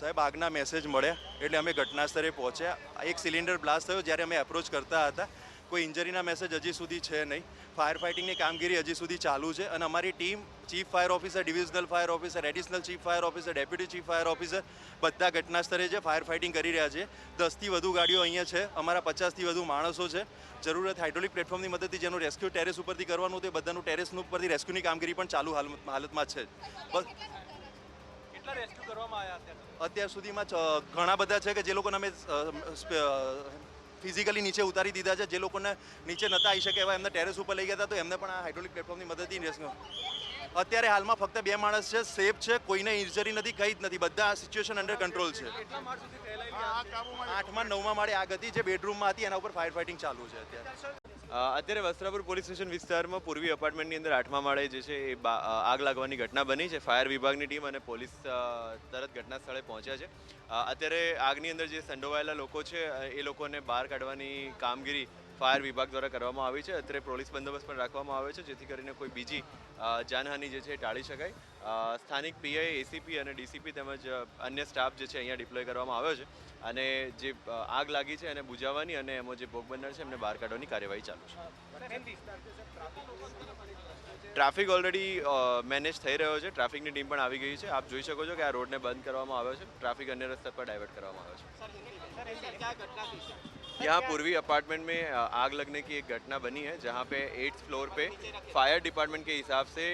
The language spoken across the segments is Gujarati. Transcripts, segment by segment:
સાહેબ આગના મેસેજ મળ્યા એટલે અમે ઘટના સ્થળે પહોંચ્યા. એક સિલિન્ડર બ્લાસ્ટ થયો જ્યારે અમે એપ્રોચ કરતા હતા. કોઈ ઇન્જરીના મેસેજ હજી સુધી છે નહીં. ફાયર ફાઇટિંગની કામગીરી હજી સુધી ચાલુ છે અને અમારી team chief fire officer, divisional fire officer, additional chief fire officer, deputy chief fire officer બધા ઘટના સ્થળે છે, ફાયર ફાઇટિંગ કરી રહ્યા છે. 10થી વધુ ગાડીઓ અહીંયા છે, અમારા 50થી વધુ માણસો છે. જરૂરત હાઇડ્રોલિક પ્લેટફોર્મની મદદથી જેનું રેસ્ક્યુ ટેરેસ ઉપરથી કરવાનું તે બધાનું ટેરેસ ઉપરથી રેસ્ક્યુની કામગીરી પણ ચાલુ હાલતમાં છે. બસ રેસ્ક્યુ કરવામાં આવ્યા અત્યાર સુધીમાં ઘણા બધા છે કે જે લોકોને અમે ફિઝિકલી નીચે ઉતારી દીધા છે. જે લોકોને નીચે નતા આવી શકે એવા એમને ટેરેસ ઉપર લઈ ગયા હતા, તો એમને પણ આ હાઇડ્રોલિક પ્લેટફોર્મની મદદથી રેસ્ક્યુ. અત્યારે હાલમાં ફક્ત 2 માણસ છે, સેફ છે, કોઈને ઇન્જરી નથી, કંઈ જ નથી. બધા સિચ્યુએશન અંડર કંટ્રોલ છે. 8મા 9મા માળે આગ હતી જે બેડરૂમમાં હતી, એના ઉપર ફાયર ફાઇટિંગ ચાલુ છે અત્યારે. અત્યારે વસ્ત્રાપુર પોલીસ સ્ટેશન વિસ્તારમાં પૂર્વી અપાર્ટમેન્ટની અંદર 8મા માળે જે છે એ આગ લાગવાની ઘટના બની છે. ફાયર વિભાગની ટીમ અને પોલીસ તરત ઘટના સ્થળે પહોંચ્યા છે. અત્યારે આગની અંદર જે સંડોવાયેલા લોકો છે એ લોકોને બહાર કાઢવાની કામગીરી ફાયર વિભાગ દ્વારા કરવામાં આવી છે. અત્યારે પોલીસ બંદોબસ્ત પણ રાખવામાં આવે છે જેથી કરીને કોઈ બીજી જાનહાનિ જે છે એ ટાળી શકાય. સ્થાનિક પીઆઈ, એસીપી અને ડીસીપી તેમજ અન્ય સ્ટાફ જે છે અહીંયા ડિપ્લોય કરવામાં આવ્યો છે અને જે આગ લાગી છે એને બુઝાવવાની અને એમાં જે ભોગ બનનાર છે એમને બહાર કાઢવાની કાર્યવાહી ચાલુ છે. ટ્રાફિક ઓલરેડી મેનેજ થઈ રહ્યો છે. ટ્રાફિકની ટીમ પણ આવી ગઈ છે. આપ જોઈ શકો છો કે આ રોડને બંધ કરવામાં આવ્યો છે. ટ્રાફિક અન્ય રસ્તા પર डाइवर्ट કરવામાં આવ્યો છે. यहाँ पूर्वी अपार्टमेंट में आग लगने की एक घटना बनी है जहाँ पे 8th फ्लोर पे फायर डिपार्टमेंट के हिसाब से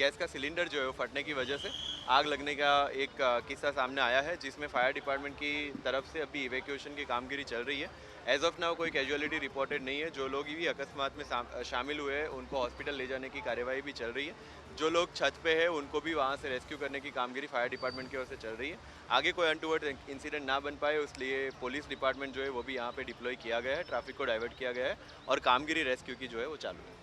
गैस का सिलेंडर जो है वो फटने की वजह से आग लगने का एक किस्सा सामने आया है जिसमें फायर डिपार्टमेंट की तरफ से अभी इवैक्यूएशन की कामगिरी चल रही है. एज ऑफ नाउ कोई कैजुअलिटी रिपोर्टेड नहीं है. जो लोग भी अकस्मात में शामिल हुए हैं उनको हॉस्पिटल ले जाने की कार्यवाही भी चल रही है. जो लोग छत पे है उनको भी वहाँ से रेस्क्यू करने की कामगिरी फायर डिपार्टमेंट की ओर से चल रही है. आगे कोई अनटूवर्ड इंसिडेंट ना बन पाए इसलिए पुलिस डिपार्टमेंट जो है वो भी यहाँ पे डिप्लॉय किया गया है. ट्रैफिक को डाइवर्ट किया गया है और कामगिरी रेस्क्यू की जो है वो चालू है.